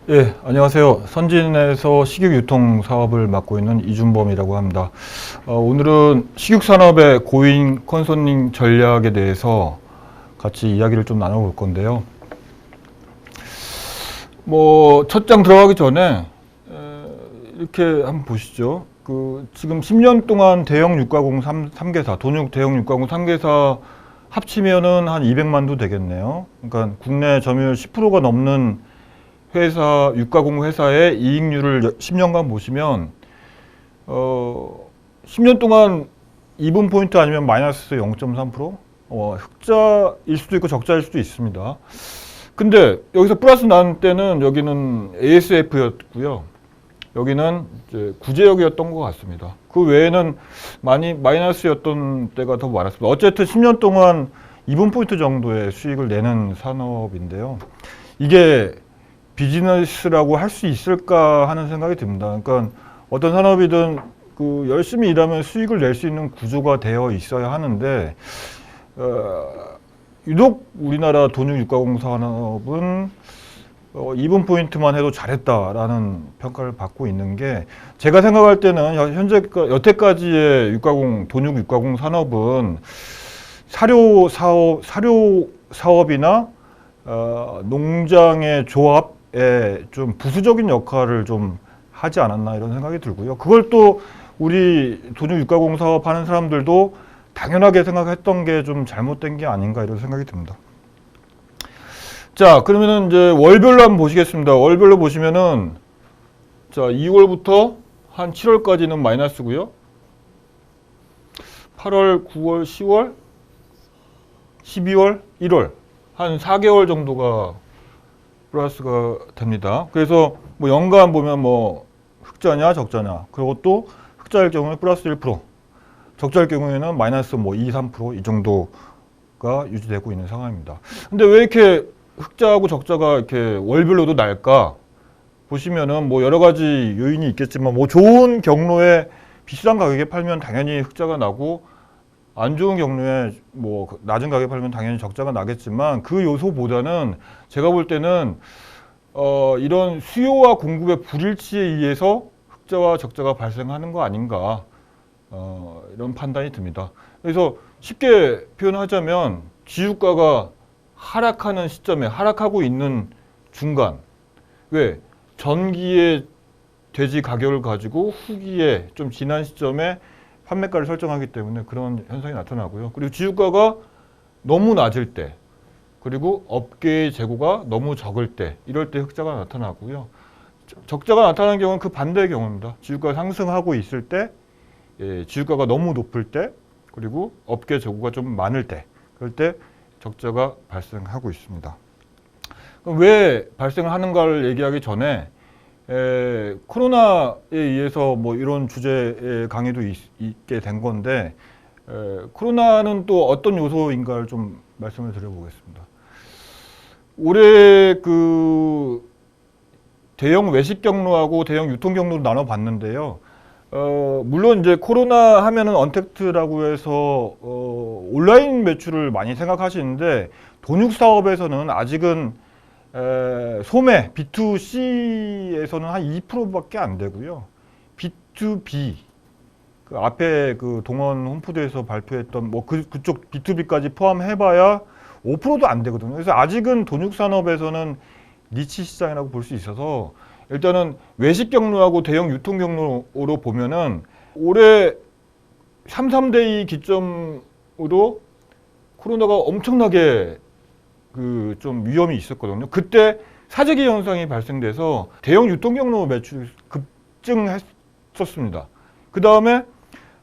예, 안녕하세요. 선진에서 식육 유통 사업을 맡고 있는 이준범이라고 합니다. 오늘은 식육 산업의 고인 컨설팅 전략에 대해서 같이 이야기를 좀 나눠볼 건데요. 첫 장 들어가기 전에 이렇게 한번 보시죠. 지금 10년 동안 대형 육가공 3개사, 돈육 대형 육가공 3개사 합치면은 한 200만도 되겠네요. 그러니까 국내 점유율 10%가 넘는 육가공 회사의 이익률을 10년간 보시면, 10년 동안 2분포인트 아니면 마이너스 0.3%? 흑자일 수도 있고 적자일 수도 있습니다. 근데 여기서 플러스 나는 때는 여기는 ASF였고요. 여기는 이제 구제역이었던 것 같습니다. 그 외에는 많이 마이너스였던 때가 더 많았습니다. 어쨌든 10년 동안 2분포인트 정도의 수익을 내는 산업인데요. 이게 비즈니스라고 할 수 있을까 하는 생각이 듭니다. 그러니까 어떤 산업이든 열심히 일하면 수익을 낼 수 있는 구조가 되어 있어야 하는데, 유독 우리나라 돈육 육가공 산업은 2분 포인트만 해도 잘했다라는 평가를 받고 있는 게, 제가 생각할 때는 여태까지의 돈육 육가공 산업은 사료 사업이나 농장의 조합에 좀 부수적인 역할을 좀 하지 않았나 이런 생각이 들고요. 그걸 또 우리 돈육 육가공 사업 하는 사람들도 당연하게 생각했던 게 좀 잘못된 게 아닌가 이런 생각이 듭니다. 자, 그러면은 이제 월별로 한번 보시겠습니다. 월별로 보시면은, 자, 2월부터 한 7월까지는 마이너스고요. 8월, 9월, 10월, 12월, 1월 한 4개월 정도가 플러스가 됩니다. 그래서 연간 보면 흑자냐 적자냐, 그리고 또 흑자일 경우에 플러스 1%, 적자일 경우에는 마이너스 2, 3% 이 정도가 유지되고 있는 상황입니다. 근데 왜 이렇게 흑자하고 적자가 이렇게 월별로도 날까? 보시면은 여러 가지 요인이 있겠지만, 좋은 경로에 비싼 가격에 팔면 당연히 흑자가 나고, 안 좋은 경로에 낮은 가격에 팔면 당연히 적자가 나겠지만, 그 요소보다는 제가 볼 때는 이런 수요와 공급의 불일치에 의해서 흑자와 적자가 발생하는 거 아닌가, 이런 판단이 듭니다. 그래서 쉽게 표현하자면, 지유가가 하락하고 있는 중간, 왜 전기의 돼지 가격을 가지고 후기에 좀 지난 시점에 판매가를 설정하기 때문에 그런 현상이 나타나고요. 그리고 지유가가 너무 낮을 때, 그리고 업계의 재고가 너무 적을 때, 이럴 때 흑자가 나타나고요. 적자가 나타나는 경우는 그 반대의 경우입니다. 지유가가 상승하고 있을 때, 지유가가 너무 높을 때, 그리고 업계 재고가 좀 많을 때, 그럴 때 적자가 발생하고 있습니다. 그럼 왜 발생하는가를 얘기하기 전에, 코로나에 의해서 이런 주제의 강의도 있게 된 건데, 코로나는 또 어떤 요소인가를 좀 말씀을 드려보겠습니다. 올해 대형 외식 경로하고 대형 유통 경로로 나눠봤는데요. 물론 이제 코로나 하면은 언택트라고 해서 온라인 매출을 많이 생각하시는데, 돈육 사업에서는 아직은 소매 B2C에서는 한 2%밖에 안 되고요. B2B, 앞에 동원 홈푸드에서 발표했던 그쪽 B2B까지 포함해봐야 5%도 안 되거든요. 그래서 아직은 돈육 산업에서는 니치 시장이라고 볼 수 있어서, 일단은 외식 경로하고 대형 유통 경로로 보면은 올해 3, 3대2 기점으로 코로나가 엄청나게 좀 위험이 있었거든요. 그때 사재기 현상이 발생돼서 대형 유통 경로 매출이 급증했었습니다. 그 다음에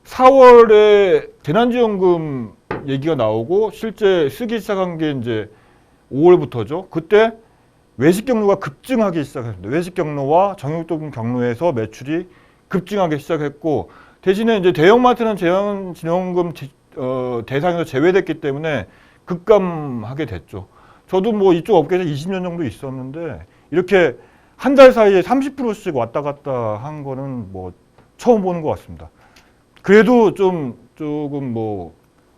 4월에 재난지원금 얘기가 나오고 실제 쓰기 시작한 게 이제 5월부터죠. 그때 외식 경로가 급증하기 시작했습니다. 외식 경로와 정육점 경로에서 매출이 급증하기 시작했고, 대신에 이제 대형마트는 재난지원금 대상에서 제외됐기 때문에 급감하게 됐죠. 저도 이쪽 업계에서 20년 정도 있었는데, 이렇게 한 달 사이에 30%씩 왔다 갔다 한 거는 처음 보는 것 같습니다. 그래도 조금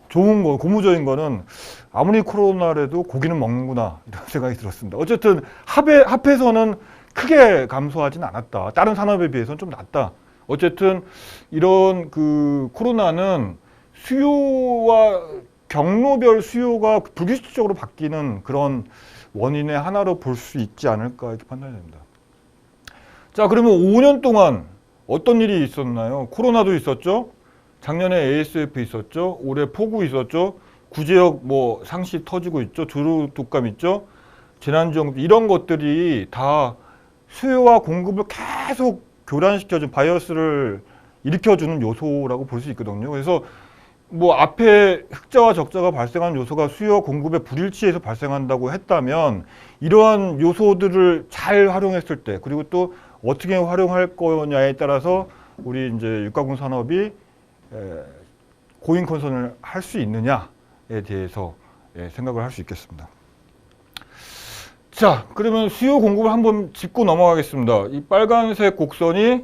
좋은 거, 고무적인 거는 아무리 코로나라도 고기는 먹는구나 이런 생각이 들었습니다. 어쨌든 합해서는 크게 감소하진 않았다. 다른 산업에 비해서는 좀 낮다. 어쨌든 이런 그 코로나는 수요와 경로별 수요가 불규칙적으로 바뀌는 그런 원인의 하나로 볼 수 있지 않을까 이렇게 판단이 됩니다. 자, 그러면 5년 동안 어떤 일이 있었나요? 코로나도 있었죠. 작년에 ASF 있었죠. 올해 폭우 있었죠. 구제역 뭐 상시 터지고 있죠. 조류 독감 있죠. 재난지원금 이런 것들이 다 수요와 공급을 계속 교란시켜준 바이어스를 일으켜주는 요소라고 볼 수 있거든요. 그래서 뭐 앞에 흑자와 적자가 발생한 요소가 수요 공급의 불일치에서 발생한다고 했다면 이러한 요소들을 잘 활용했을 때 그리고 또 어떻게 활용할 거냐에 따라서 우리 이제 육가공 산업이 고잉 컨선을 할 수 있느냐에 대해서 생각을 할 수 있겠습니다. 자, 그러면 수요 공급을 한번 짚고 넘어가겠습니다. 이 빨간색 곡선이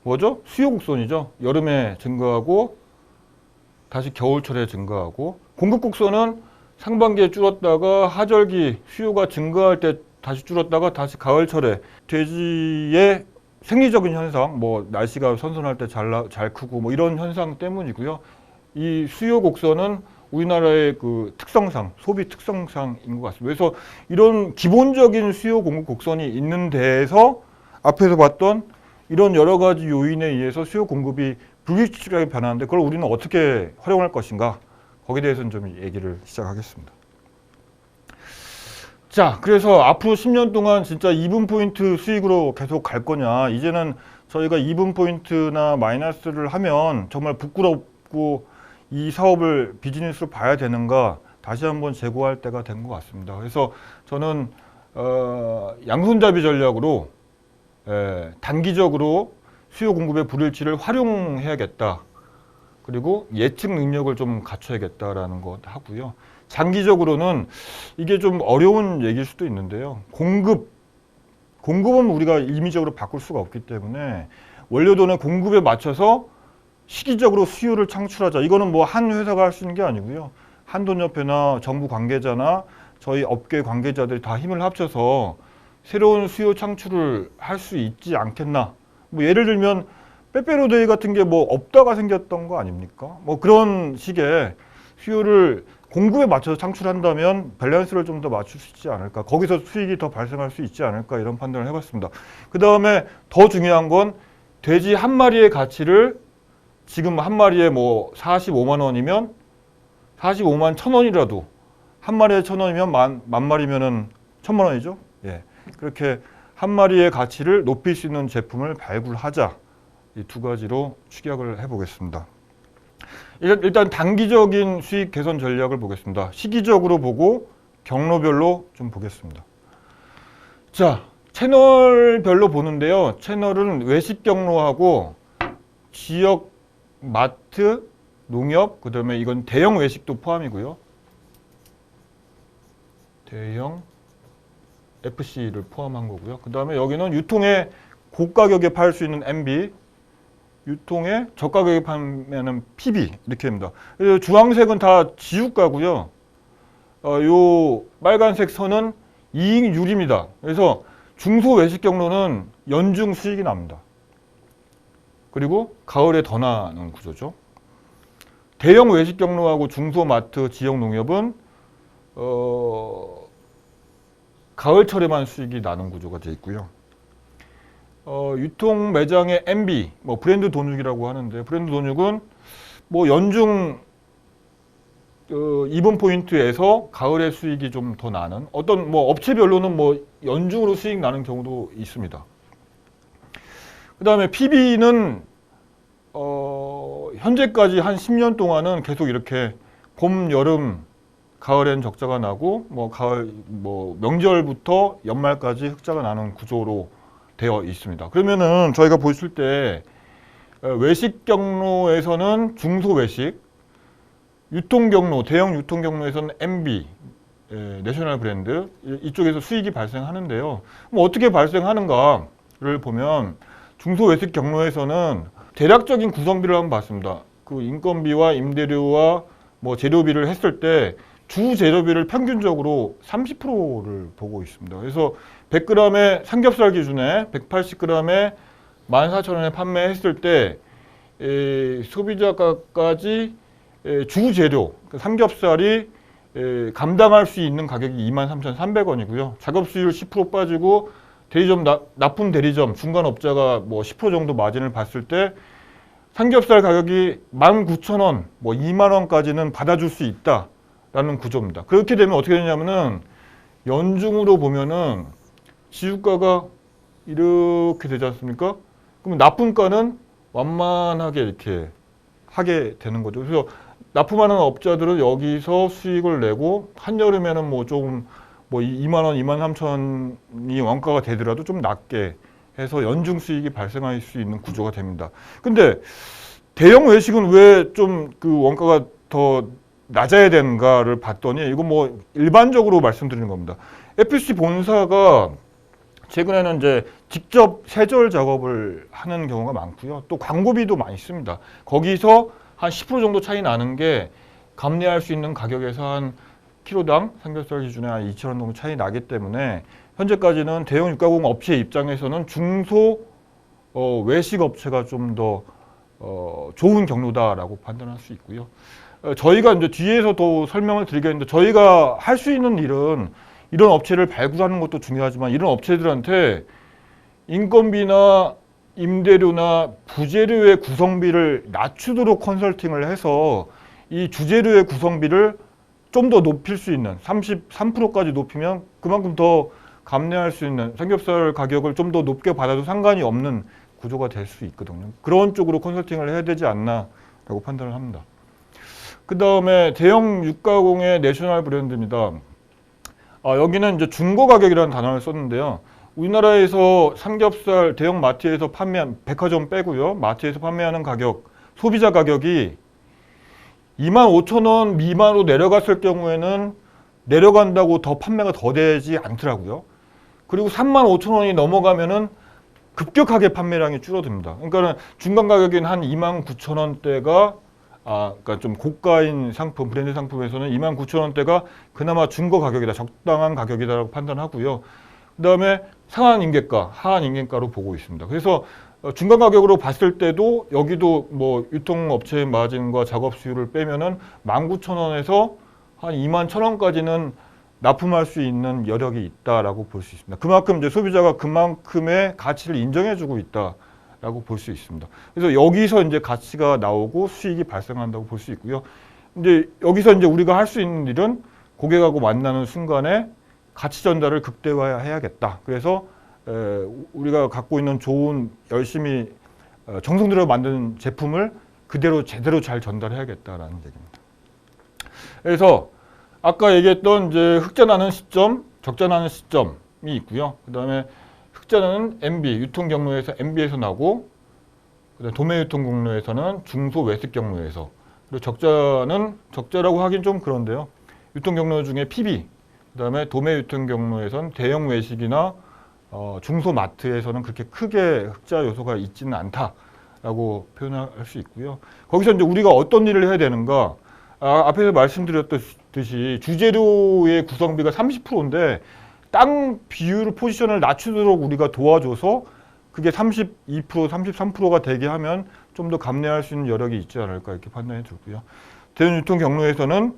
뭐죠? 수요 곡선이죠. 여름에 증가하고 다시 겨울철에 증가하고, 공급 곡선은 상반기에 줄었다가 하절기 수요가 증가할 때 다시 줄었다가 다시 가을철에 돼지의 생리적인 현상, 뭐 날씨가 선선할 때 잘 크고 뭐 이런 현상 때문이고요. 이 수요 곡선은 우리나라의 그 특성상, 소비 특성상인 것 같습니다. 그래서 이런 기본적인 수요 공급 곡선이 있는 데에서 앞에서 봤던 이런 여러 가지 요인에 의해서 수요 공급이 불규칙하게 변하는데 그걸 우리는 어떻게 활용할 것인가, 거기에 대해서는 좀 얘기를 시작하겠습니다. 자, 그래서 앞으로 10년 동안 진짜 2분 포인트 수익으로 계속 갈 거냐, 이제는 저희가 2분 포인트나 마이너스를 하면 정말 부끄럽고 이 사업을 비즈니스로 봐야 되는가 다시 한번 재고할 때가 된 것 같습니다. 그래서 저는 양손잡이 전략으로 단기적으로 수요 공급의 불일치를 활용해야겠다. 그리고 예측 능력을 좀 갖춰야겠다라는 것 하고요. 장기적으로는 이게 좀 어려운 얘기일 수도 있는데요. 공급은 우리가 임의적으로 바꿀 수가 없기 때문에 원료돈의 공급에 맞춰서 시기적으로 수요를 창출하자. 이거는 뭐 한 회사가 할 수 있는 게 아니고요. 한돈협회나 정부 관계자나 저희 업계 관계자들이 다 힘을 합쳐서 새로운 수요 창출을 할 수 있지 않겠나. 뭐 예를 들면 빼빼로데이 같은 게 뭐 없다가 생겼던 거 아닙니까? 뭐 그런 식의 수요를 공급에 맞춰서 창출한다면 밸런스를 좀 더 맞출 수 있지 않을까. 거기서 수익이 더 발생할 수 있지 않을까, 이런 판단을 해봤습니다. 그 다음에 더 중요한 건 돼지 한 마리의 가치를 지금 한 마리에 뭐 45만 원이면 45만 1,000원이라도 한 마리에 1,000원이면 만 마리면은 1,000만 원이죠. 예. 그렇게 한 마리의 가치를 높일 수 있는 제품을 발굴하자. 이 두 가지로 축약을 해보겠습니다. 일단 단기적인 수익 개선 전략을 보겠습니다. 시기적으로 보고 경로별로 좀 보겠습니다. 자, 채널별로 보는데요. 채널은 외식 경로하고 지역 마트, 농협, 그 다음에 이건 대형 외식도 포함이고요. 대형 FC를 포함한 거고요. 그 다음에 여기는 유통에 고가격에 팔 수 있는 MB, 유통에 저가격에 팔면은 PB 이렇게 됩니다. 그래서 주황색은 다 지유가고요. 요 빨간색 선은 이익률입니다. 그래서 중소 외식 경로는 연중 수익이 납니다. 그리고 가을에 더 나는 구조죠. 대형 외식 경로하고 중소 마트, 지역 농협은 가을철에만 수익이 나는 구조가 되어 있고요. 유통 매장의 MB, 뭐 브랜드 돈육이라고 하는데, 브랜드 돈육은 뭐 연중 2분 포인트에서 가을에 수익이 좀 더 나는, 어떤 뭐 업체별로는 뭐 연중으로 수익 나는 경우도 있습니다. 그 다음에 PB는 현재까지 한 10년 동안은 계속 이렇게 봄, 여름, 가을엔 적자가 나고 뭐 가을, 뭐 명절부터 연말까지 흑자가 나는 구조로 되어 있습니다. 그러면은 저희가 보실 때 외식 경로에서는 중소 외식, 유통 경로, 대형 유통 경로에서는 MB, 내셔널 브랜드, 이쪽에서 수익이 발생하는데요. 뭐 어떻게 발생하는가를 보면 중소 외식 경로에서는 대략적인 구성비를 한번 봤습니다. 그 인건비와 임대료와 뭐 재료비를 했을 때 주 재료비를 평균적으로 30%를 보고 있습니다. 그래서 100g의 삼겹살 기준에 180g에 14,000원에 판매했을 때 소비자가까지 주 재료 삼겹살이 감당할 수 있는 가격이 23,300원이고요. 작업 수율 10% 빠지고 대리점 납품 대리점 중간업자가 뭐 10% 정도 마진을 봤을 때 삼겹살 가격이 19,000원, 뭐 2만 원까지는 받아줄 수 있다라는 구조입니다. 그렇게 되면 어떻게 되냐면은 연중으로 보면은 지주가가 이렇게 되지 않습니까? 그럼 납품가는 완만하게 이렇게 하게 되는 거죠. 그래서 납품하는 업자들은 여기서 수익을 내고 한여름에는 뭐 좀 뭐 2만 원, 2만 3천이 원가가 되더라도 좀 낮게 해서 연중 수익이 발생할 수 있는 구조가 됩니다. 근데 대형 외식은 왜 좀 그 원가가 더 낮아야 되는가를 봤더니 이거 뭐 일반적으로 말씀드리는 겁니다. FC 본사가 최근에는 이제 직접 세절 작업을 하는 경우가 많고요. 또 광고비도 많이 씁니다. 거기서 한 10% 정도 차이 나는 게 감내할 수 있는 가격에서 한 키로당 삼겹살 기준에 한 2,000원 정도 차이 나기 때문에 현재까지는 대형 육가공 업체 입장에서는 중소 외식 업체가 좀 더 좋은 경로다라고 판단할 수 있고요. 저희가 이제 뒤에서 더 설명을 드리겠는데 저희가 할 수 있는 일은 이런 업체를 발굴하는 것도 중요하지만 이런 업체들한테 인건비나 임대료나 부재료의 구성비를 낮추도록 컨설팅을 해서 이 주재료의 구성비를 좀 더 높일 수 있는 33%까지 높이면 그만큼 더 감내할 수 있는 삼겹살 가격을 좀 더 높게 받아도 상관이 없는 구조가 될 수 있거든요. 그런 쪽으로 컨설팅을 해야 되지 않나라고 판단을 합니다. 그 다음에 대형 육가공의 내셔널 브랜드입니다. 여기는 이제 중고 가격이라는 단어를 썼는데요. 우리나라에서 삼겹살 대형 마트에서 판매한 백화점 빼고요. 마트에서 판매하는 가격, 소비자 가격이 25,000원 미만으로 내려갔을 경우에는 내려간다고 더 판매가 더 되지 않더라고요. 그리고 35,000원이 넘어가면은 급격하게 판매량이 줄어듭니다. 그러니까 중간 가격인 한 29,000원대가 그러니까 좀 고가인 상품, 브랜드 상품에서는 29,000원대가 그나마 중고 가격이다, 적당한 가격이다라고 판단하고요. 그 다음에 상한 인계가, 하한 인계가로 보고 있습니다. 그래서 중간 가격으로 봤을 때도 여기도 뭐 유통업체의 마진과 작업 수율을 빼면은 19,000원에서 한 21,000원까지는 납품할 수 있는 여력이 있다라고 볼 수 있습니다. 그만큼 이제 소비자가 그만큼의 가치를 인정해주고 있다라고 볼 수 있습니다. 그래서 여기서 이제 가치가 나오고 수익이 발생한다고 볼 수 있고요. 이제 여기서 이제 우리가 할 수 있는 일은 고객하고 만나는 순간에 가치 전달을 극대화해야겠다. 그래서 우리가 갖고 있는 좋은 열심히 정성 들여 만든 제품을 그대로 제대로 잘 전달해야겠다라는 얘기입니다. 그래서 아까 얘기했던 이제 흑자나는 시점, 적자나는 시점이 있고요. 그 다음에 흑자는 MB, 유통 경로에서 MB에서 나고, 그다음에 도매 유통 경로에서는 중소 외식 경로에서, 그리고 적자는 적자라고 하긴 좀 그런데요. 유통 경로 중에 PB, 그 다음에 도매 유통 경로에서는 대형 외식이나 중소 마트에서는 그렇게 크게 흑자 요소가 있지는 않다라고 표현할 수 있고요. 거기서 이제 우리가 어떤 일을 해야 되는가? 앞에서 말씀드렸듯이 주재료의 구성비가 30%인데 땅 비율 포지션을 낮추도록 우리가 도와줘서 그게 32%, 33%가 되게 하면 좀 더 감내할 수 있는 여력이 있지 않을까 이렇게 판단이 들고요. 대형 유통 경로에서는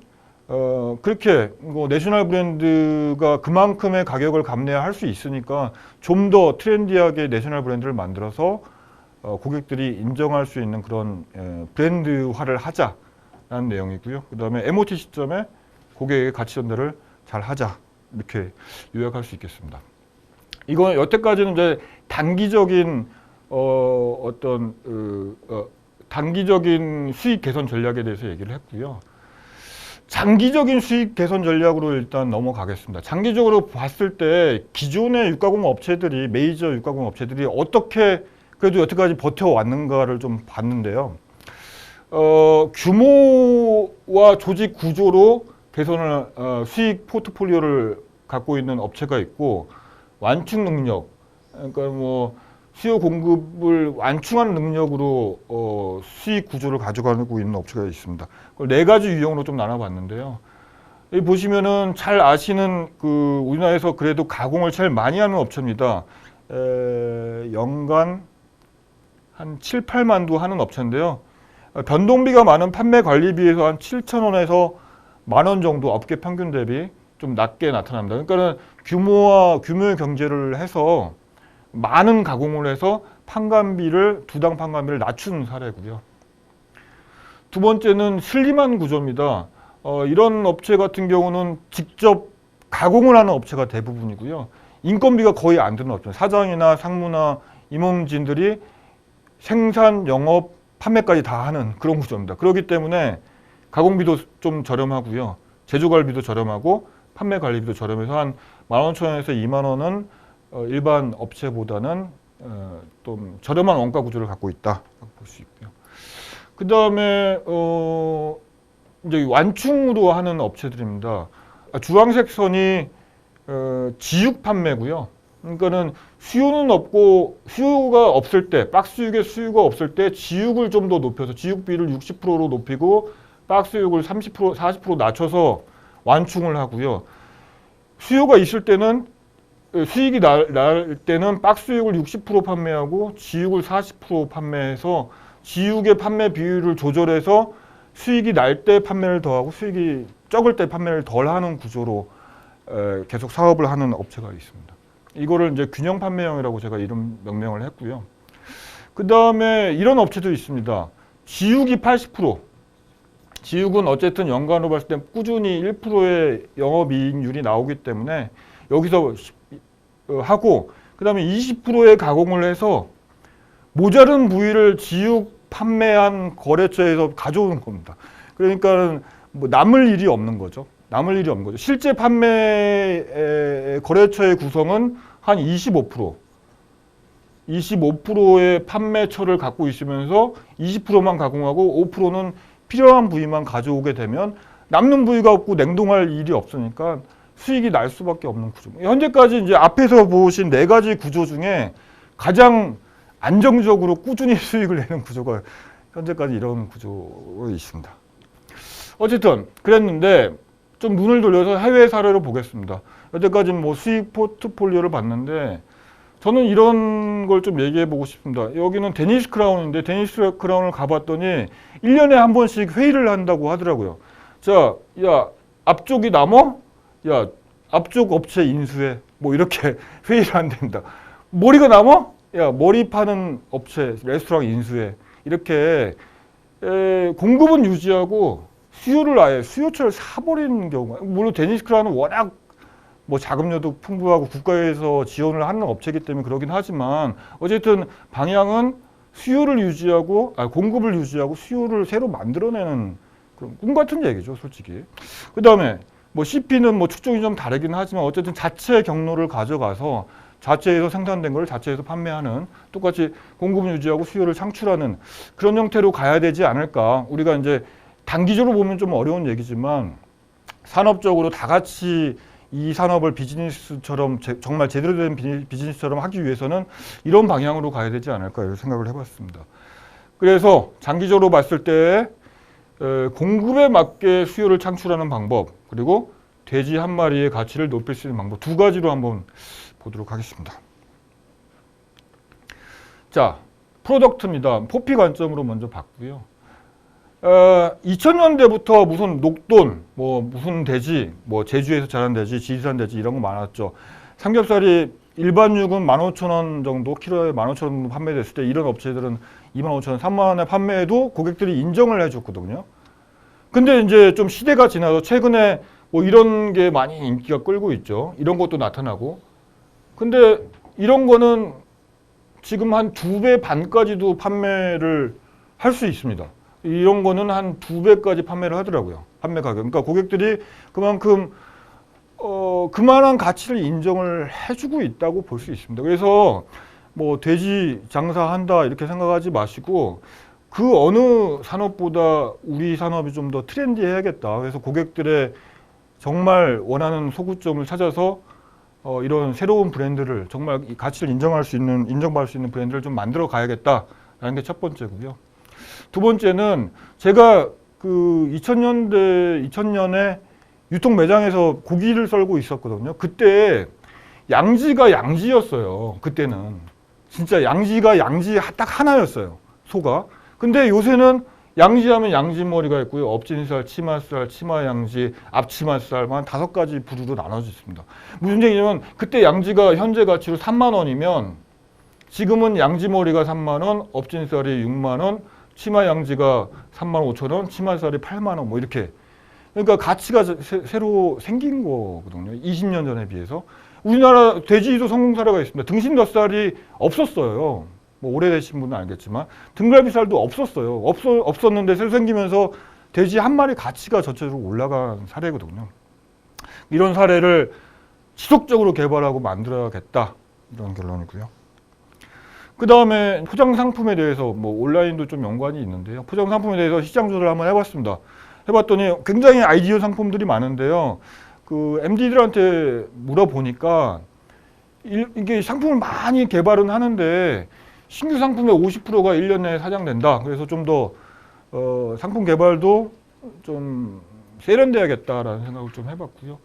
그렇게 내셔널 브랜드가 그만큼의 가격을 감내할 수 있으니까 좀 더 트렌디하게 내셔널 브랜드를 만들어서 고객들이 인정할 수 있는 그런 브랜드화를 하자라는 내용이고요. 그 다음에 MOT 시점에 고객의 가치 전달을 잘 하자 이렇게 요약할 수 있겠습니다. 이건 여태까지는 이제 단기적인 단기적인 수익 개선 전략에 대해서 얘기를 했고요. 장기적인 수익 개선 전략으로 일단 넘어가겠습니다. 장기적으로 봤을 때 기존의 육가공 업체들이, 메이저 육가공 업체들이 어떻게 그래도 여태까지 버텨왔는가를 좀 봤는데요. 규모와 조직 구조로 개선을, 수익 포트폴리오를 갖고 있는 업체가 있고, 완충 능력, 그러니까 뭐 수요 공급을 완충하는 능력으로 수익 구조를 가져가고 있는 업체가 있습니다. 그걸 네 가지 유형으로 좀 나눠봤는데요. 여기 보시면은 잘 아시는 그 우리나라에서 그래도 가공을 제일 많이 하는 업체입니다. 연간 한 7, 8만 도 하는 업체인데요. 변동비가 많은 판매 관리비에서 한 7,000원에서 10,000원 정도 업계 평균 대비 좀 낮게 나타납니다. 그러니까는 규모의 경제를 해서 많은 가공을 해서 판관비를 두당 판관비를 낮춘 사례고요. 두 번째는 슬림한 구조입니다. 이런 업체 같은 경우는 직접 가공을 하는 업체가 대부분이고요. 인건비가 거의 안 드는 업체. 사장이나 상무나 임원진들이 생산, 영업, 판매까지 다 하는 그런 구조입니다. 그렇기 때문에 가공비도 좀 저렴하고요. 제조관리비도 저렴하고 판매 관리비도 저렴해서 한 15,000원에서 20,000원은 일반 업체보다는 좀 저렴한 원가 구조를 갖고 있다 볼 수 있고요. 그 다음에 이제 완충으로 하는 업체들입니다. 주황색 선이 지육 판매고요. 그러니까는 수요는 없고 수요가 없을 때 박스육의 수요가 없을 때 지육을 좀 더 높여서 지육비를 60%로 높이고 박스육을 30% 40% 낮춰서 완충을 하고요. 수요가 있을 때는 수익이 날 때는 박스육을 60% 판매하고 지육을 40% 판매해서 지육의 판매 비율을 조절해서 수익이 날 때 판매를 더하고 수익이 적을 때 판매를 덜 하는 구조로 계속 사업을 하는 업체가 있습니다. 이거를 이제 균형 판매형이라고 제가 이름 명명을 했고요. 그 다음에 이런 업체도 있습니다. 지육이 80%. 지육은 어쨌든 연간으로 봤을 때 꾸준히 1%의 영업이익률이 나오기 때문에 여기서 하고 그 다음에 20%의 가공을 해서 모자른 부위를 지육 판매한 거래처에서 가져오는 겁니다. 그러니까 뭐 남을 일이 없는 거죠. 남을 일이 없는 거죠. 실제 판매 거래처의 구성은 한 25%의 판매처를 갖고 있으면서 20%만 가공하고 5%는 필요한 부위만 가져오게 되면 남는 부위가 없고 냉동할 일이 없으니까 수익이 날 수밖에 없는 구조. 현재까지 이제 앞에서 보신 네 가지 구조 중에 가장 안정적으로 꾸준히 수익을 내는 구조가 현재까지 이런 구조가 있습니다. 어쨌든 그랬는데 좀 눈을 돌려서 해외 사례로 보겠습니다. 여태까지 뭐 수익 포트폴리오를 봤는데 저는 이런 걸 좀 얘기해 보고 싶습니다. 여기는 데니스 크라운인데 데니스 크라운을 가봤더니 1년에 한 번씩 회의를 한다고 하더라고요. 자, 야, 앞쪽이 남어? 야, 앞쪽 업체 인수해. 뭐 이렇게 회의를 한답니다. 머리가 남어? 야, 머리 파는 업체, 레스토랑 인수해. 이렇게 공급은 유지하고 수요를 아예 수요처를 사버리는 경우가. 물론 데니스 크라운은 워낙 뭐 자금력도 풍부하고 국가에서 지원을 하는 업체이기 때문에 그러긴 하지만 어쨌든 방향은 수요를 유지하고 공급을 유지하고 수요를 새로 만들어내는 그런 꿈 같은 얘기죠, 솔직히. 그 다음에 뭐 CP는 뭐 축적이 좀 다르긴 하지만 어쨌든 자체 경로를 가져가서 자체에서 생산된 걸 자체에서 판매하는 똑같이 공급을 유지하고 수요를 창출하는 그런 형태로 가야 되지 않을까. 우리가 이제 단기적으로 보면 좀 어려운 얘기지만 산업적으로 다 같이 이 산업을 비즈니스처럼 정말 제대로 된 비즈니스처럼 하기 위해서는 이런 방향으로 가야 되지 않을까 이런 생각을 해봤습니다. 그래서 장기적으로 봤을 때 공급에 맞게 수요를 창출하는 방법 그리고 돼지 한 마리의 가치를 높일 수 있는 방법 두 가지로 한번 보도록 하겠습니다. 자, 프로덕트입니다. 포피 관점으로 먼저 봤고요. 2000년대부터 무슨 녹돈, 뭐 무슨 돼지, 뭐 제주에서 자란 돼지, 지리산 돼지 이런 거 많았죠. 삼겹살이 일반 육은 15,000원 정도, 키로에 15,000원 정도 판매됐을 때 이런 업체들은 25,000원, 3만원에 판매해도 고객들이 인정을 해줬거든요. 근데 이제 좀 시대가 지나서 최근에 뭐 이런 게 많이 인기가 끌고 있죠. 이런 것도 나타나고. 근데 이런 거는 지금 한 2배 반까지도 판매를 할 수 있습니다. 이런 거는 한 2배까지 판매를 하더라고요. 판매 가격. 그러니까 고객들이 그만큼 그만한 가치를 인정을 해주고 있다고 볼 수 있습니다. 그래서 뭐 돼지 장사한다 이렇게 생각하지 마시고 그 어느 산업보다 우리 산업이 좀 더 트렌디해야겠다. 그래서 고객들의 정말 원하는 소구점을 찾아서 이런 새로운 브랜드를 정말 가치를 인정받을 수 있는 브랜드를 좀 만들어 가야겠다라는 게 첫 번째고요. 두 번째는 제가 그 2000년에 유통 매장에서 고기를 썰고 있었거든요. 그때 양지가 양지였어요. 그때는 진짜 양지가 양지 딱 하나였어요. 소가. 근데 요새는 양지하면 양지머리가 있고요. 업진살, 치맛살, 치마양지, 앞치맛살만 5가지 부류로 나눠져 있습니다. 무슨 얘기냐면 그때 양지가 현재 가치로 3만 원이면 지금은 양지머리가 3만 원, 업진살이 6만 원, 치마양지가 3만 5천 원, 치맛살이 8만 원 뭐 이렇게. 그러니까 가치가 새로 생긴 거거든요. 20년 전에 비해서. 우리나라 돼지도 성공 사례가 있습니다. 등심덧살이 없었어요. 뭐 오래되신 분은 알겠지만 등갈비살도 없었어요. 없었는데 새로 생기면서 돼지 한 마리 가치가 전체적으로 올라간 사례거든요. 이런 사례를 지속적으로 개발하고 만들어야겠다. 이런 결론이고요. 그 다음에 포장 상품에 대해서 뭐 온라인도 좀 연관이 있는데요. 포장 상품에 대해서 시장 조사를 한번 해봤습니다. 해봤더니 굉장히 아이디어 상품들이 많은데요. 그 MD들한테 물어보니까 이게 상품을 많이 개발은 하는데 신규 상품의 50%가 1년 내에 사장된다. 그래서 좀 더 상품 개발도 좀 세련돼야겠다라는 생각을 좀 해봤고요.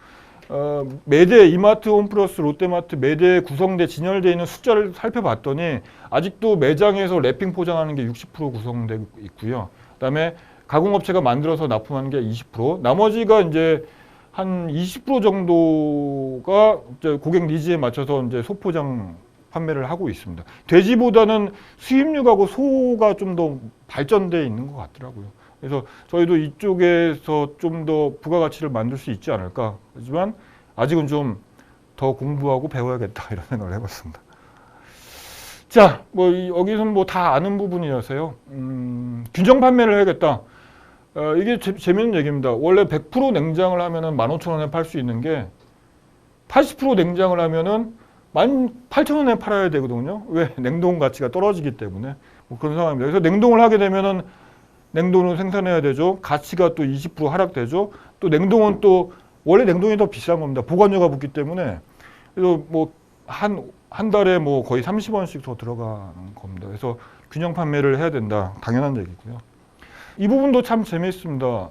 매대, 이마트, 홈플러스, 롯데마트 매대에 구성돼 진열되어 있는 숫자를 살펴봤더니 아직도 매장에서 랩핑 포장하는 게 60% 구성되고 있고요. 그다음에 가공업체가 만들어서 납품하는 게 20%, 나머지가 이제 한 20% 정도가 이제 고객 니즈에 맞춰서 이제 소포장 판매를 하고 있습니다. 돼지보다는 수입육하고 소가 좀 더 발전되어 있는 것 같더라고요. 그래서 저희도 이쪽에서 좀 더 부가가치를 만들 수 있지 않을까. 하지만 아직은 좀 더 공부하고 배워야겠다 이런 생각을 해봤습니다. 자, 뭐 여기서는 뭐 다 아는 부분이라서요. 균형 판매를 해야겠다. 이게 재밌는 얘기입니다. 원래 100% 냉장을 하면은 15,000원에 팔 수 있는 게 80% 냉장을 하면은 18,000원에 팔아야 되거든요. 왜? 냉동 가치가 떨어지기 때문에. 뭐 그런 상황입니다. 그래서 냉동을 하게 되면은 냉동을 생산해야 되죠. 가치가 또 20% 하락되죠. 또 냉동은 또 원래 냉동이 더 비싼 겁니다. 보관료가 붙기 때문에. 그래서 뭐 한 달에 뭐 거의 30원씩 더 들어가는 겁니다. 그래서 균형 판매를 해야 된다. 당연한 얘기고요. 이 부분도 참 재미있습니다.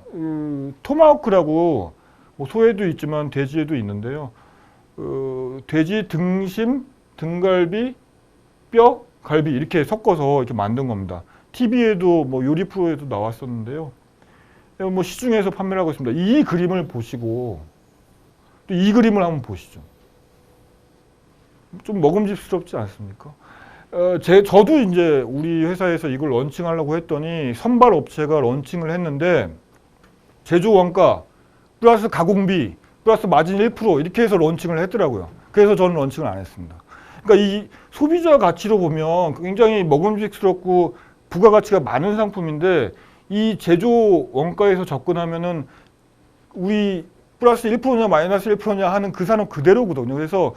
토마호크라고 뭐 소에도 있지만 돼지에도 있는데요. 돼지 등심, 등갈비, 뼈, 갈비 이렇게 섞어서 이렇게 만든 겁니다. TV에도 뭐 요리 프로에도 나왔었는데요. 뭐 시중에서 판매를 하고 있습니다. 이 그림을 보시고 또 이 그림을 한번 보시죠. 좀 먹음직스럽지 않습니까? 저도 이제 우리 회사에서 이걸 런칭하려고 했더니 선발 업체가 런칭을 했는데 제조 원가 플러스 가공비 플러스 마진 1% 이렇게 해서 런칭을 했더라고요. 그래서 저는 런칭을 안 했습니다. 그러니까 이 소비자 가치로 보면 굉장히 먹음직스럽고 부가가치가 많은 상품인데 이 제조 원가에서 접근하면은 우리 플러스 1%냐 마이너스 1%냐 하는 그 산업 그대로거든요. 그래서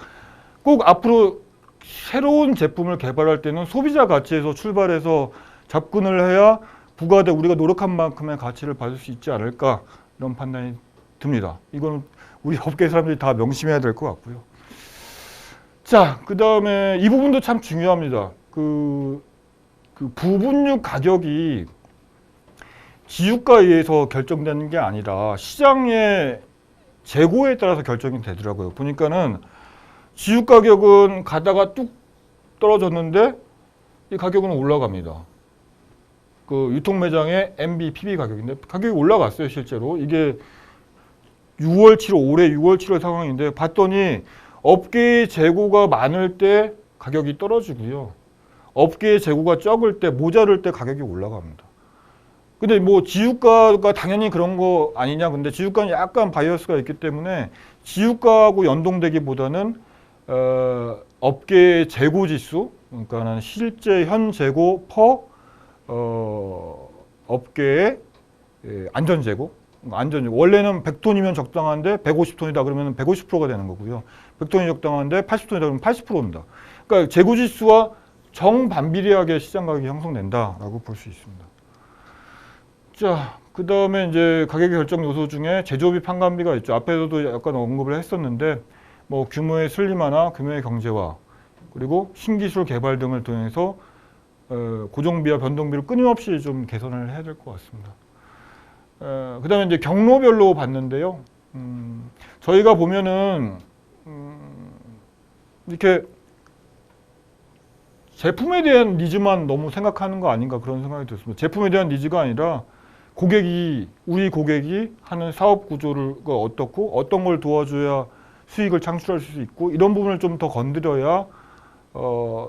꼭 앞으로 새로운 제품을 개발할 때는 소비자 가치에서 출발해서 접근을 해야 부가대 우리가 노력한 만큼의 가치를 받을 수 있지 않을까 이런 판단이 듭니다. 이거는 우리 업계 사람들이 다 명심해야 될 것 같고요. 자, 그 다음에 이 부분도 참 중요합니다. 그 부분육 가격이 지유가에 의해서 결정되는 게 아니라 시장의 재고에 따라서 결정이 되더라고요. 보니까는 지유 가격은 가다가 뚝 떨어졌는데 이 가격은 올라갑니다. 그 유통 매장의 MB, PB 가격인데 가격이 올라갔어요, 실제로. 이게 6월 7월, 올해 6월 7월 상황인데 봤더니 업계의 재고가 많을 때 가격이 떨어지고요. 업계의 재고가 적을 때, 모자랄 때 가격이 올라갑니다. 근데 뭐 지유가가 당연히 그런 거 아니냐. 근데 지유가는 약간 바이어스가 있기 때문에 지유가하고 연동되기보다는 업계의 재고 지수, 그러니까는 실제 현 재고 퍼 업계의 안전 재고, 원래는 100톤이면 적당한데 150톤이다 그러면 150%가 되는 거고요. 100톤이 적당한데 80톤이다 그러면 80%입니다. 그러니까 재고 지수와 정반비례하게 시장 가격이 형성된다라고 볼 수 있습니다. 자, 그 다음에 이제 가격 결정 요소 중에 제조비 판관비가 있죠. 앞에서도 약간 언급을 했었는데, 뭐 규모의 슬림화나 규모의 경제화, 그리고 신기술 개발 등을 통해서 고정비와 변동비를 끊임없이 좀 개선을 해야 될 것 같습니다. 그 다음에 이제 경로별로 봤는데요. 저희가 보면은 이렇게 제품에 대한 니즈만 너무 생각하는 거 아닌가 그런 생각이 들었습니다. 제품에 대한 니즈가 아니라 우리 고객이 하는 사업 구조가 어떻고 어떤 걸 도와줘야 수익을 창출할 수 있고 이런 부분을 좀 더 건드려야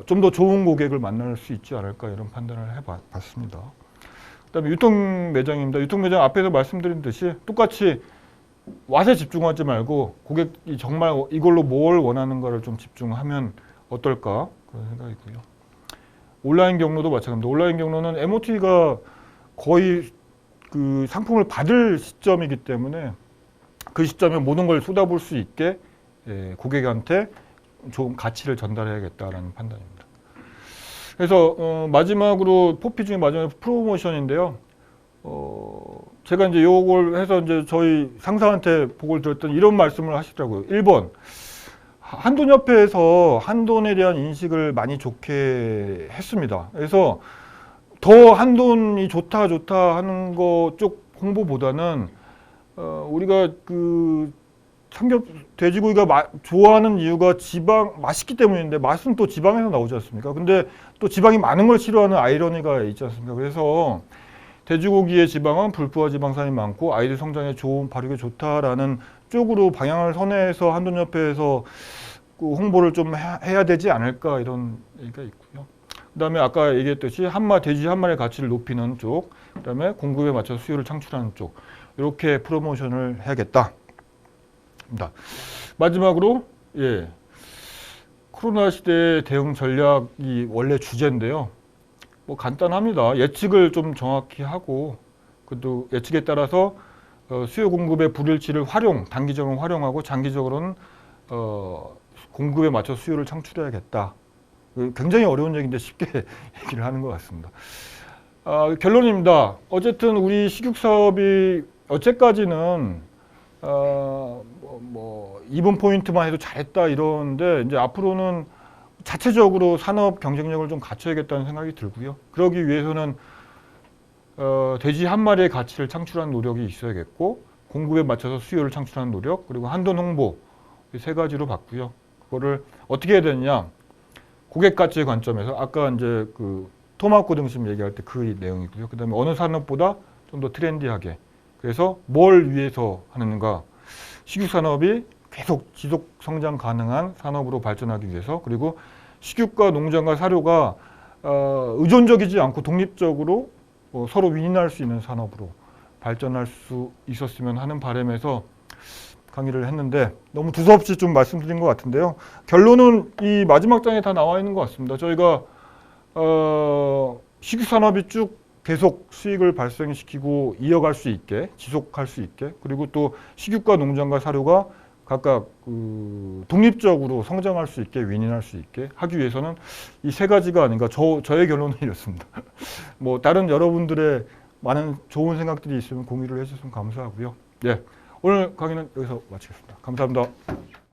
좀 더 좋은 고객을 만날 수 있지 않을까 이런 판단을 해봤습니다. 그다음에 유통 매장입니다. 유통 매장 앞에서 말씀드린 듯이 똑같이 왓에 집중하지 말고 고객이 정말 이걸로 뭘 원하는가를 좀 집중하면 어떨까 그런 생각이고요. 온라인 경로도 마찬가지입니다. 온라인 경로는 MOT가 거의 그 상품을 받을 시점이기 때문에 그 시점에 모든 걸 쏟아볼 수 있게 고객한테 좋은 가치를 전달해야겠다라는 판단입니다. 그래서 마지막으로 포피 중에 마지막 프로모션인데요. 제가 이제 요걸 해서 이제 저희 상사한테 보고를 드렸더니 이런 말씀을 하시더라고요. 1번 한돈협회에서 한돈에 대한 인식을 많이 좋게 했습니다. 그래서 더 한돈이 좋다 하는 거 쪽 홍보보다는 우리가 그 삼겹 돼지고기가 좋아하는 이유가 맛있기 때문인데 맛은 또 지방에서 나오지 않습니까? 근데 또 지방이 많은 걸 싫어하는 아이러니가 있지 않습니까? 그래서 돼지고기의 지방은 불포화 지방산이 많고 아이들 성장에 좋은 발육에 좋다라는 쪽으로 방향을 선회해서 한돈협회에서 그 홍보를 좀 해야 되지 않을까 이런 얘기가 있고요. 그다음에 아까 얘기했듯이 돼지 한 마리의 가치를 높이는 쪽, 그다음에 공급에 맞춰서 수요를 창출하는 쪽 이렇게 프로모션을 해야겠다. 마지막으로 코로나 시대 대응 전략이 원래 주제인데요. 뭐 간단합니다. 예측을 좀 정확히 하고 그것도 예측에 따라서 수요 공급의 불일치를 단기적으로 활용하고 장기적으로는 공급에 맞춰 수요를 창출해야겠다. 굉장히 어려운 얘기인데 쉽게 얘기를 하는 것 같습니다. 결론입니다. 어쨌든 우리 식육 사업이 어제까지는 2분 포인트만 해도 잘했다 이러는데 이제 앞으로는 자체적으로 산업 경쟁력을 좀 갖춰야겠다는 생각이 들고요. 그러기 위해서는 돼지 한 마리의 가치를 창출하는 노력이 있어야겠고 공급에 맞춰서 수요를 창출하는 노력 그리고 한돈 홍보 이 세 가지로 봤고요. 그거를 어떻게 해야 되느냐? 고객 가치의 관점에서 아까 이제 그 토마호크 등심 얘기할 때 그 내용이고요. 그다음에 어느 산업보다 좀 더 트렌디하게 그래서 뭘 위해서 하는가? 식육 산업이 계속 지속 성장 가능한 산업으로 발전하기 위해서 그리고 식육과 농장과 사료가 의존적이지 않고 독립적으로 서로 윈윈할 수 있는 산업으로 발전할 수 있었으면 하는 바람에서 강의를 했는데 너무 두서없이 좀 말씀드린 것 같은데요. 결론은 이 마지막 장에 다 나와 있는 것 같습니다. 저희가 식육 산업이 쭉 계속 수익을 발생시키고 이어갈 수 있게 지속할 수 있게 그리고 또 식육과 농장과 사료가 각각 독립적으로 성장할 수 있게 윈윈할 수 있게 하기 위해서는 이 세 가지가 아닌가 저의 결론은 이렇습니다. 뭐 다른 여러분들의 많은 좋은 생각들이 있으면 공유를 해주셨으면 감사하고요. 오늘 강의는 여기서 마치겠습니다. 감사합니다.